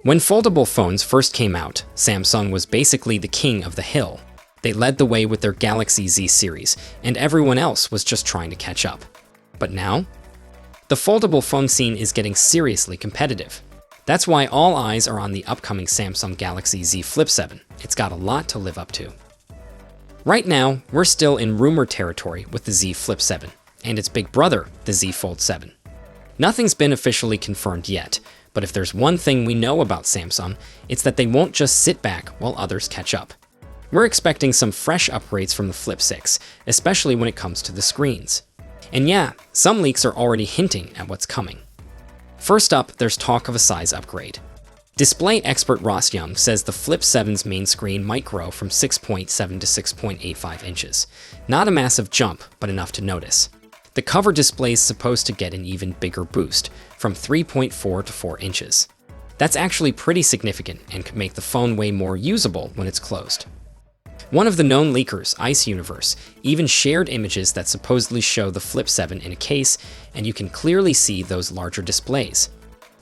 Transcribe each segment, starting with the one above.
When foldable phones first came out, Samsung was basically the king of the hill. They led the way with their Galaxy Z series, and everyone else was just trying to catch up. But now? The foldable phone scene is getting seriously competitive. That's why all eyes are on the upcoming Samsung Galaxy Z Flip 7. It's got a lot to live up to. Right now, we're still in rumor territory with the Z Flip 7, and its big brother, the Z Fold 7. Nothing's been officially confirmed yet, but if there's one thing we know about Samsung, it's that they won't just sit back while others catch up. We're expecting some fresh upgrades from the Flip 6, especially when it comes to the screens. And yeah, some leaks are already hinting at what's coming. First up, there's talk of a size upgrade. Display expert Ross Young says the Flip 7's main screen might grow from 6.7 to 6.85 inches. Not a massive jump, but enough to notice. The cover display is supposed to get an even bigger boost, from 3.4 to 4 inches. That's actually pretty significant and could make the phone way more usable when it's closed. One of the known leakers, Ice Universe, even shared images that supposedly show the Flip 7 in a case, and you can clearly see those larger displays.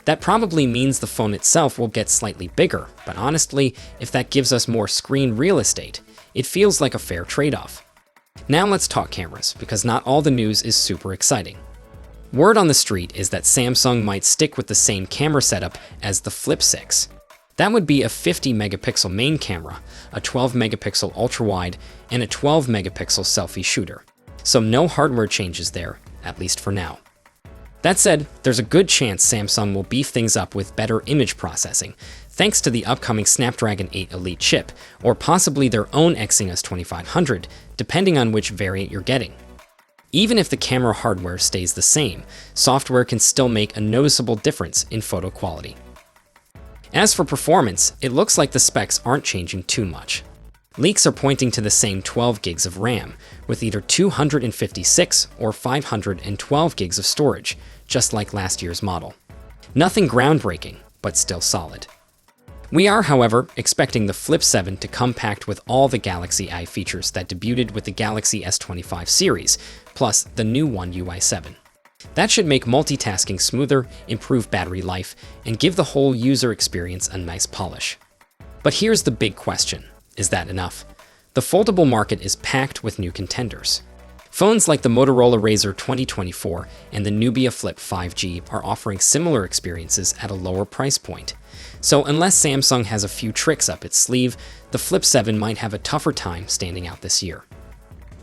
That probably means the phone itself will get slightly bigger, but honestly, if that gives us more screen real estate, it feels like a fair trade-off. Now let's talk cameras, because not all the news is super exciting. Word on the street is that Samsung might stick with the same camera setup as the Flip 6. That would be a 50-megapixel main camera, a 12-megapixel ultra-wide, and a 12-megapixel selfie shooter. So no hardware changes there, at least for now. That said, there's a good chance Samsung will beef things up with better image processing, thanks to the upcoming Snapdragon 8 Elite chip, or possibly their own Exynos 2500, depending on which variant you're getting. Even if the camera hardware stays the same, software can still make a noticeable difference in photo quality. As for performance, it looks like the specs aren't changing too much. Leaks are pointing to the same 12 gigs of RAM, with either 256 or 512 gigs of storage, just like last year's model. Nothing groundbreaking, but still solid. We are, however, expecting the Flip 7 to come packed with all the Galaxy Eye features that debuted with the Galaxy S25 series, plus the new One UI 7. That should make multitasking smoother, improve battery life, and give the whole user experience a nice polish. But here's the big question. Is that enough? The foldable market is packed with new contenders. Phones like the Motorola Razr 2024 and the Nubia Flip 5G are offering similar experiences at a lower price point. So unless Samsung has a few tricks up its sleeve, the Flip 7 might have a tougher time standing out this year.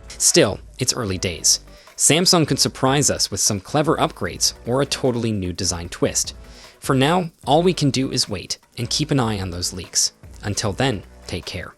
Still, it's early days. Samsung could surprise us with some clever upgrades or a totally new design twist. For now, all we can do is wait and keep an eye on those leaks. Until then, take care.